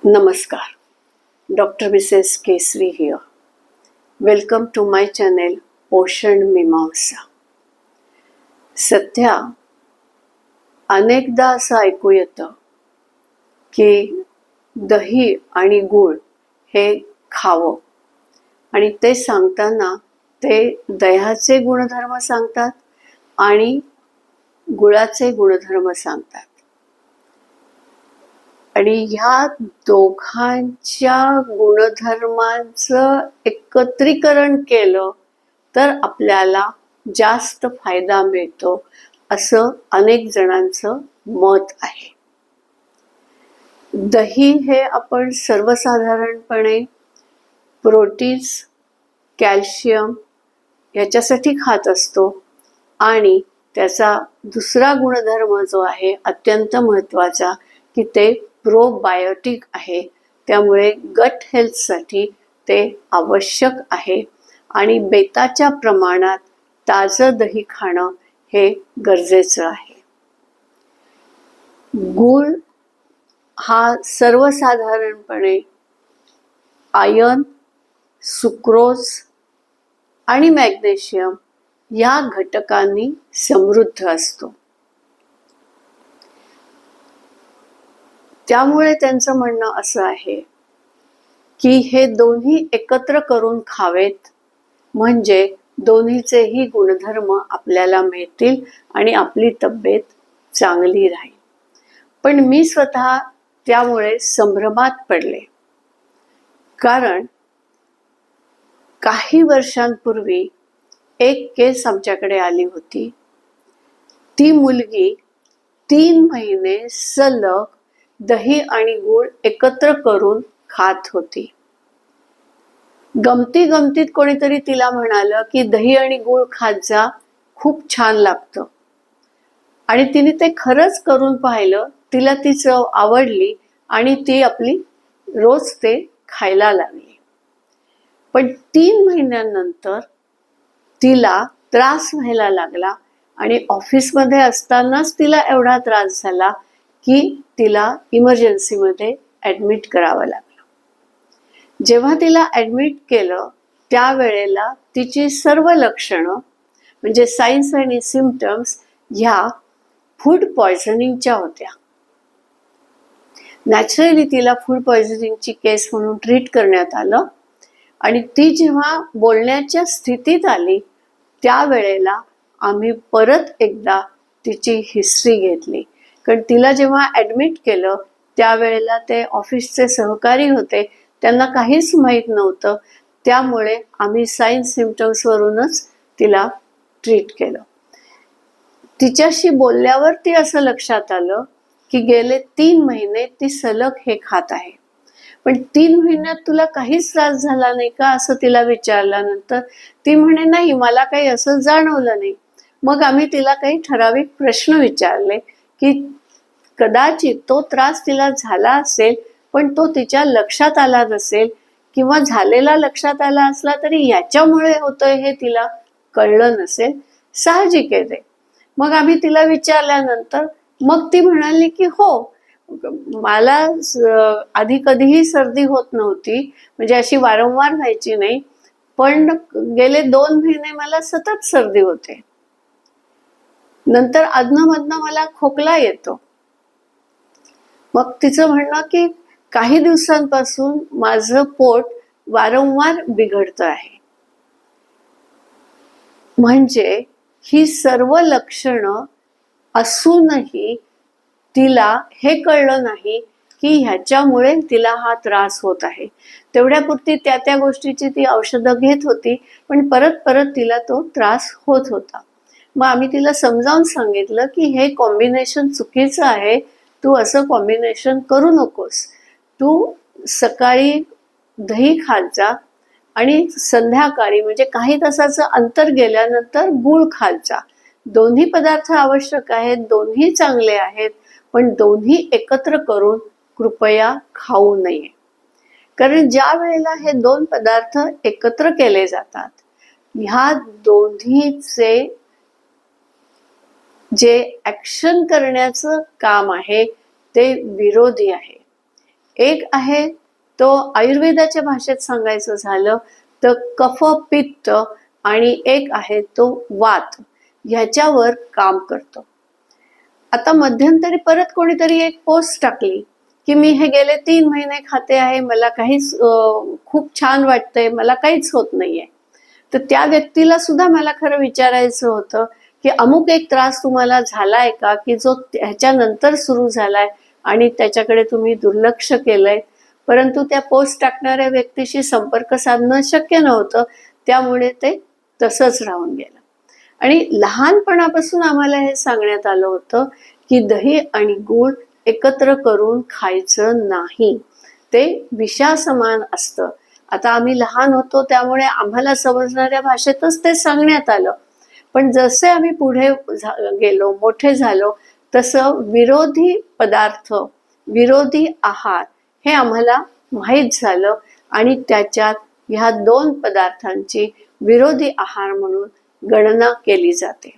नमस्कार. Doctor Mrs Kesari here. Welcome to my channel Poshan Mimansa. सध्या अनेकदा असं ऐकू येतं की दही आणि गूळ हे खावं, आणि ते सांगताना ते दह्याचे गुणधर्म सांगतात आणि गुळाचे गुणधर्म सांगतात. आणि ह्या दोघांच्या गुणधर्मांचं एकत्रीकरण केलं तर आपल्याला जास्त फायदा मिळतो, असं अनेक जणांचं मत आहे. दही हे आपण सर्वसाधारणपणे प्रोटीन्स, कॅल्शियम याच्यासाठी खात असतो, आणि त्याचा दुसरा गुणधर्म जो आहे अत्यंत महत्त्वाचा की ते प्रोबायोटिक आहे. त्यामुळे गट हेल्थसाठी ते आवश्यक आहे, आणि बेताच्या प्रमाणात ताजं दही खाणं हे गरजेचं आहे. गूळ हा सर्वसाधारणपणे आयर्न, सुक्रोज आणि मॅग्नेशियम या घटकांनी समृद्ध असतो. त्यामुळे त्यांचं म्हणणं असं आहे की हे दोन्ही एकत्र करून खावेत, म्हणजे दोन्हीचेही गुणधर्म आपल्याला मिळतील आणि आपली तब्येत चांगली राहील. पण मी स्वतः त्यामुळे संभ्रमात पडले, कारण काही वर्षांपूर्वी एक केस आमच्याकडे आली होती. ती मुलगी 3 महिने सलग दही आणि गूळ एकत्र करून खात होती. गमतीत कोणीतरी तिला म्हणालं की दही आणि गूळ खात जा, खूप छान लागतं. आणि तिने ते खरंच करून पाहिलं. तिला ती चव आवडली आणि ती आपली रोज ते खायला लागली. पण 3 महिन्यानंतर तिला त्रास व्हायला लागला, आणि ऑफिसमध्ये असतानाच तिला एवढा त्रास झाला की तिला इमर्जन्सीमध्ये ॲडमिट करावं लागलं. जेव्हा तिला ॲडमिट केलं त्यावेळेला तिची सर्व लक्षणं, म्हणजे सायन्स आणि सिम्पटम्स, ह्या फूड पॉयझनिंगच्या होत्या. नॅचरली तिला फूड पॉयझनिंगची केस म्हणून ट्रीट करण्यात आलं, आणि ती जेव्हा बोलण्याच्या स्थितीत आली त्यावेळेला आम्ही परत एकदा तिची हिस्ट्री घेतली. कारण तिला जेव्हा ॲडमिट केलं त्यावेळेला ते ऑफिसचे सहकारी होते, त्यांना काहीच माहीत नव्हतं. त्यामुळे आम्ही सायन्स सिम्पटम्सवरूनच तिला ट्रीट केलं. तिच्याशी बोलल्यावर ती असं लक्षात आलं की गेले 3 महिने ती सलग हे खात आहे. पण 3 महिन्यात तुला काहीच त्रास झाला नाही का, असं तिला विचारल्यानंतर ती म्हणे, नाही, मला काही असं जाणवलं नाही. मग आम्ही तिला काही ठराविक प्रश्न विचारले की कदाचित तो त्रास तिला झाला असेल, पण तो तिच्या लक्षात आला नसेल, किंवा झालेला लक्षात आला असला तरी याच्यामुळे होतंय हे तिला कळलं नसेल. साहजिक आहे ते. मग आम्ही तिला विचारल्यानंतर मग ती म्हणाली की हो, मला आधी कधीही सर्दी होत नव्हती, म्हणजे अशी वारंवार व्हायची नाही, पण गेले 2 महिने मला सतत सर्दी होते. नंतर अधनमधनं मला खोकला येतो. मग तिचं म्हणणं की काही दिवसांपासून माझं पोट वारंवार बिघडतं आहे. म्हणजे ही सर्व लक्षणं असूनही तिला हे कळलं नाही की ह्याच्यामुळे तिला हा त्रास होत आहे. तेवढ्यापुरती त्या गोष्टीची ती औषधं घेत होती, पण परत तिला तो त्रास होत होता. मग आम्ही तिला समजावून सांगितलं की हे कॉम्बिनेशन चुकीचं आहे, तू असं कॉम्बिनेशन करू नकोस. तू सकाळी दही खात जा आणि संध्याकाळी, म्हणजे काही तासाचं अंतर गेल्यानंतर गूळ खात जा. दोन्ही पदार्थ आवश्यक आहेत, दोन्ही चांगले आहेत, पण दोन्ही एकत्र करून कृपया खाऊ नये. कारण ज्या वेळेला हे 2 पदार्थ एकत्र केले जातात, ह्या दोन्हीचे जे ॲक्शन करण्याचं काम आहे ते विरोधी आहे. एक आहे तो आयुर्वेदाच्या भाषेत सांगायचं झालं तर कफ पित्त, आणि एक आहे तो वात, ह्याच्यावर काम करतो. आता मध्यंतरी परत कोणीतरी एक पोस्ट टाकली की मी हे गेले 3 महिने खाते आहे, मला काहीच खूप छान वाटतंय, मला काहीच होत नाहीये. तर त्या व्यक्तीला सुद्धा मला खरं विचारायचं होतं की अमुक एक त्रास तुम्हाला झालाय का, की जो ह्याच्यानंतर सुरू झालाय आणि त्याच्याकडे तुम्ही दुर्लक्ष केलंय. परंतु त्या पोस्ट टाकणाऱ्या व्यक्तीशी संपर्क साधणं शक्य नव्हतं, त्यामुळे ते तसंच राहून गेलं. आणि लहानपणापासून आम्हाला हे सांगण्यात आलं होतं की दही आणि गूळ एकत्र करून खायचं नाही, ते विषासमान असतं. आता आम्ही लहान होतो त्यामुळे आम्हाला समजणाऱ्या भाषेतच ते सांगण्यात आलं. पण जसे आम्ही पुढे गेलो, मोठे झालो, तसं विरोधी पदार्थ, विरोधी आहार हे आम्हाला माहीत झालं आणि त्याच्यात ह्या 2 पदार्थांची विरोधी आहार म्हणून गणना केली जाते.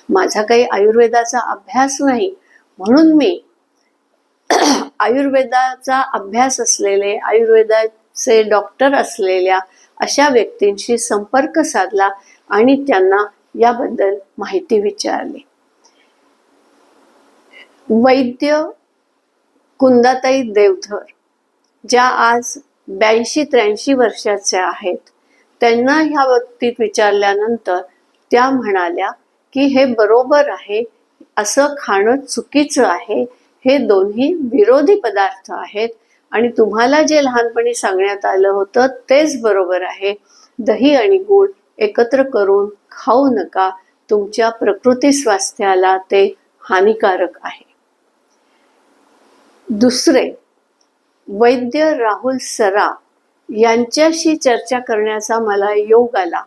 माझा काही आयुर्वेदाचा अभ्यास नाही, म्हणून मी आयुर्वेदाचा अभ्यास असलेले, आयुर्वेदाचे डॉक्टर असलेल्या अशा व्यक्तींशी संपर्क साधला आणि त्यांना याबद्दल माहिती विचारली. वैद्य कुंदाताई देवधर, ज्या आज 82-83 वर्षाच्या आहेत, त्यांना ह्या बाबतीत विचारल्यानंतर त्या म्हणाल्या की हे बरोबर आहे, असं खाणं चुकीचं आहे, हे दोन्ही विरोधी पदार्थ आहेत आणि तुम्हाला जे लहानपणी सांगण्यात आलं होतं तेच बरोबर आहे. दही आणि गूळ एकत्र करून खाऊ नका, तुमच्या प्रकृती स्वास्थ्याला ते हानिकारक आहे. दुसरे, वैद्य राहुल सराफ यांच्याशी चर्चा करण्याचा मला योग आला.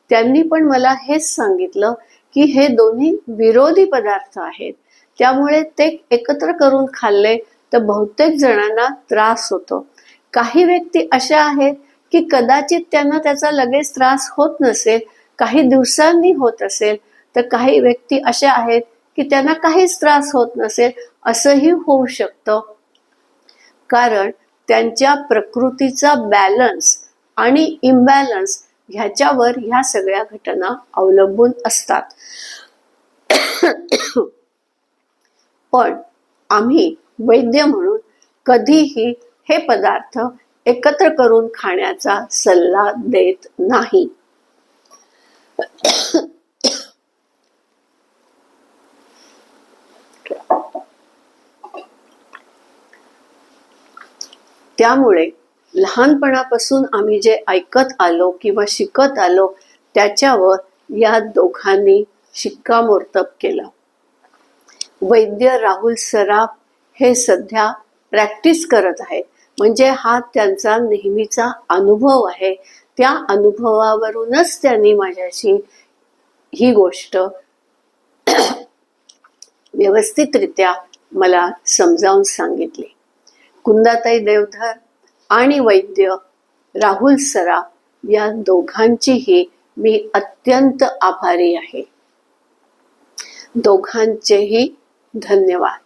त्यांनी पण मला हेच सांगितलं की हे दोन्ही विरोधी पदार्थ आहेत, त्यामुळे ते एकत्र करून खाल्ले तर बहुतेक जणांना त्रास होतो. काही व्यक्ती अशा आहेत की कदाचित त्यांना त्याचा लगेच त्रास होत नसेल, काही दिवसांनी होत असेल, तर काही व्यक्ती अशा आहेत की त्यांना काहीच त्रास होत नसेल, असंही होऊ शकतं. कारण त्यांच्या प्रकृतीचा बॅलन्स आणि इम्बॅलन्स ह्याच्यावर ह्या सगळ्या घटना अवलंबून असतात. पण आम्ही वैद्य म्हणून कधीही हे पदार्थ एकत्र करून खाण्याचा सल्ला देत नाही. त्यामुळे लहानपणापासून आम्ही जे ऐकत आलो किंवा शिकत आलो त्याच्यावर या दोघांनी शिक्कामोर्तब केलं. वैद्य राहुल सराफ हे सध्या प्रॅक्टिस करत आहेत, म्हणजे हा त्यांचा नेहमीचा अनुभव आहे. त्या अनुभवावरूनच त्यांनी माझ्याशी ही गोष्ट व्यवस्थितरित्या मला समजावून सांगितली. कुंदाताई देवधर आणि वैद्य राहुल सराफ या दोघांचीही मी अत्यंत आभारी आहे. दोघांचेही धन्यवाद.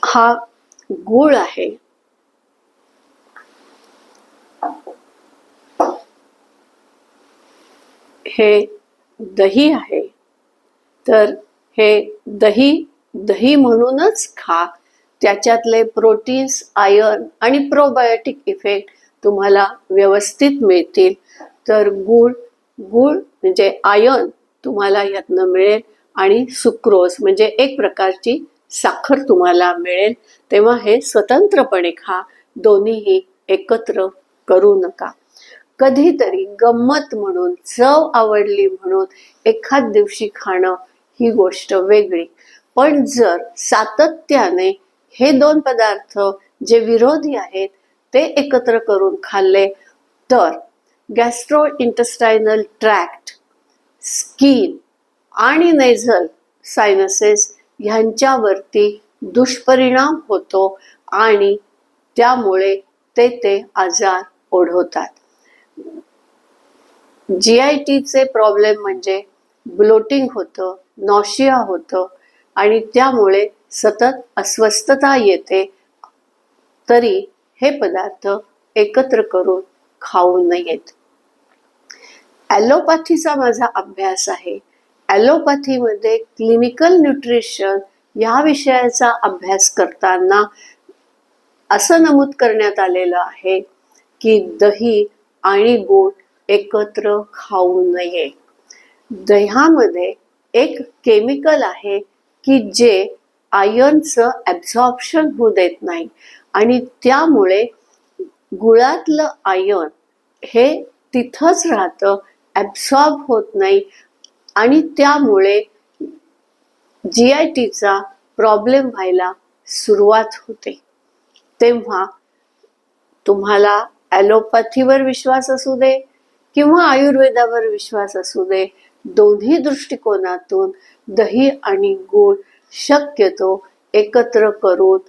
हा गूळ आहे. हे दही आहे. तर हे दही म्हणूनच खा. त्याच्यातले प्रोटीन्स, आयर्न आणि प्रोबायोटिक इफेक्ट तुम्हाला व्यवस्थित मिळतील. तर गूळ म्हणजे आयर्न तुम्हाला यातनं मिळेल आणि सुक्रोज म्हणजे एक प्रकारची साखर तुम्हाला मिळेल. तेव्हा हे स्वतंत्रपणे खा, दोन्हीही एकत्र करू नका. कधीतरी गंमत म्हणून, चव आवडली म्हणून एखाद दिवशी खाणं ही गोष्ट वेगळी. पण जर सातत्याने हे 2 पदार्थ जे विरोधी आहेत ते एकत्र करून खाल्ले तर गॅस्ट्रो इंटेस्टायनल ट्रॅक्ट, स्किन आणि नेझल सायनसेस ह्यांच्यावरती दुष्परिणाम होतो आणि त्यामुळे ते आजार ओढवतात. GITचे प्रॉब्लेम म्हणजे ब्लोटिंग होतं, नॉशिया होतं आणि त्यामुळे सतत अस्वस्थता येते, तरी हे पदार्थ एकत्र करून खाऊ नयेत. ॲलोपॅथीचा माझा अभ्यास आहे. ॲलोपॅथीमध्ये क्लिनिकल न्यूट्रिशन या विषयाचा अभ्यास करताना असं नमूद करण्यात आलेलं आहे की दही आणि गूळ एकत्र खाऊ नये. दह्यामध्ये एक केमिकल आहे की जे आयर्नचं ॲब्झॉर्प्शन होऊ देत नाही आणि त्यामुळे गुळातलं आयर्न हे तिथंच राहतं, ॲब्झॉर्ब होत नाही आणि त्यामुळे GITचा प्रॉब्लेम व्हायला सुरुवात होते. तेव्हा तुम्हाला ॲलोपॅथीवर विश्वास असू दे किंवा आयुर्वेदावर विश्वास असू दे, दोन्ही दृष्टिकोनातून दही आणि गूळ शक्यतो एकत्र करून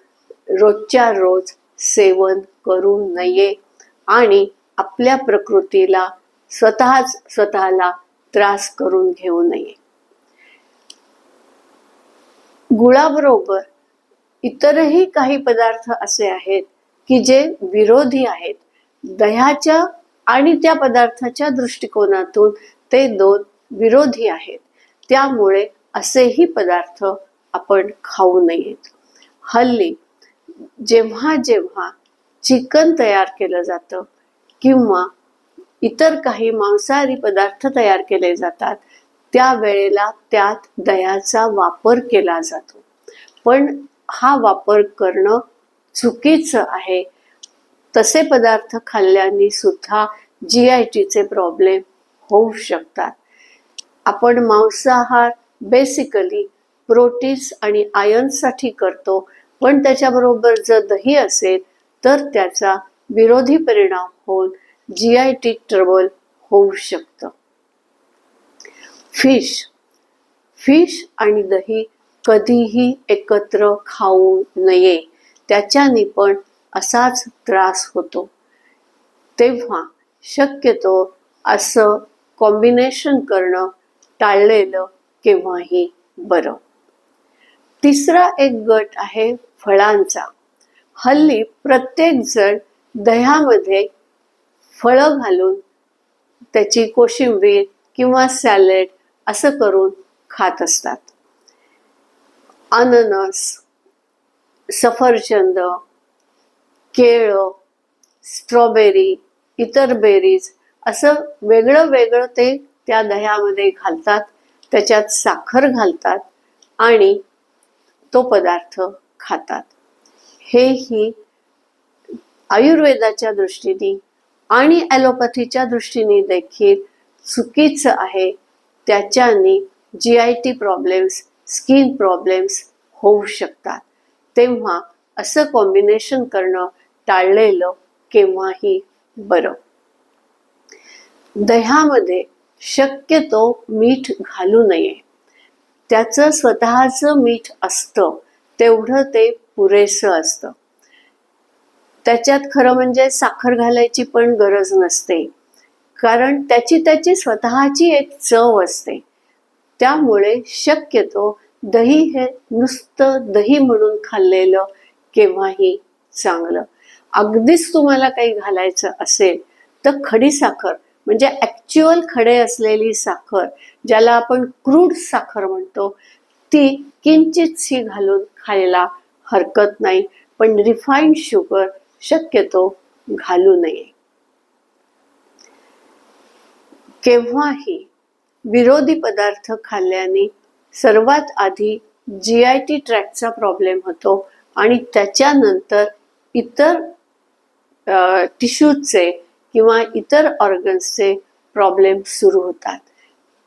रोजच्या रोज सेवन करू नये आणि आपल्या प्रकृतीला स्वतःला त्रास करून घेऊ नये. गुळाबरोबर इतरही काही पदार्थ असे आहेत की जे विरोधी आहेत. दह्याच्या आणि त्या पदार्थाच्या दृष्टिकोनातून ते दोन विरोधी आहेत. त्यामुळे असेही पदार्थ आपण खाऊ नयेत. हल्ली जेव्हा जेव्हा चिकन तयार केलं जातं किंवा इतर काही मांसाहारी पदार्थ तयार केले जातात, त्यावेळेला त्यात दह्याचा वापर केला जातो. पण हा वापर करणं चुकीचं आहे. तसे पदार्थ खाल्ल्याने सुद्धा GITचे प्रॉब्लेम होऊ शकतात. आपण मांसाहार बेसिकली प्रोटीन्स आणि आयर्नसाठी करतो, पण त्याच्याबरोबर जर दही असेल तर त्याचा विरोधी परिणाम होऊन GIT ट्रबल होऊ शकतं. फिश आणि दही कधीही एकत्र खाऊ नये. त्याच्याने पण असाच त्रास होतो. तेव्हा शक्यतो असं कॉम्बिनेशन करणं टाळलेलं केव्हाही बरं. तिसरा एक गट आहे फळांचा. हल्ली प्रत्येक जण दह्यामध्ये फळं घालून त्याची कोशिंबीर किंवा सॅलड असं करून खात असतात. अननस, सफरचंद, केळं, स्ट्रॉबेरी, इतर बेरीज असं वेगळं वेगळं ते त्या दह्यामध्ये घालतात. त्याच्यात साखर घालतात आणि तो पदार्थ खातात. हेही आयुर्वेदाच्या दृष्टीने आणि ॲलोपॅथीच्या दृष्टीने देखील चुकीचं आहे. त्याच्याने GIT प्रॉब्लेम्स, स्किन प्रॉब्लेम्स होऊ शकतात. तेव्हा असं कॉम्बिनेशन करणं टाळलेलं केव्हाही बरं. दह्यामध्ये शक्यतो मीठ घालू नये. त्याचं स्वतःचं मीठ असतं, तेवढं ते पुरेसं असतं. त्याच्यात खरं म्हणजे साखर घालायची पण गरज नसते, कारण त्याची स्वतःची एक चव असते. त्यामुळे शक्यतो दही हे नुसतं दही म्हणून खाल्लेलं केव्हाही चांगलं. अगदीच तुम्हाला काही घालायचं असेल तर खडी साखर म्हणजे ॲक्च्युअल खडे असलेली साखर, ज्याला आपण क्रूड साखर म्हणतो, ती किंचितशी घालून खायला हरकत नाही. पण रिफाईंड शुगर शक्यतो घालू नये. केव्हाही विरोधी पदार्थ खाल्ल्याने सर्वात आधी GIT ट्रॅक्टचा प्रॉब्लेम होतो आणि त्याच्यानंतर इतर टिश्यूजचे किंवा इतर ऑर्गन्सचे प्रॉब्लेम सुरू होतात.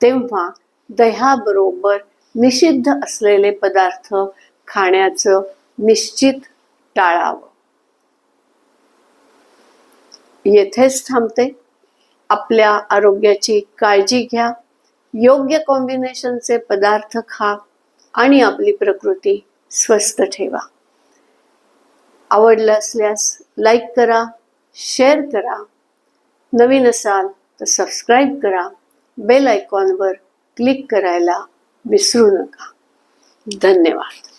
तेव्हा दह्याबरोबर निषिद्ध असलेले पदार्थ खाण्याचं निश्चित टाळावं. येथेच थांबते. आपल्या आरोग्याची काळजी घ्या. योग्य कॉम्बिनेशनचे पदार्थ खा आणि आपली प्रकृती स्वस्थ ठेवा. आवडलं असल्यास लाईक करा, शेअर करा. नवीन असाल तर सबस्क्राईब करा. बेल आयकॉनवर क्लिक करायला विसरू नका. धन्यवाद.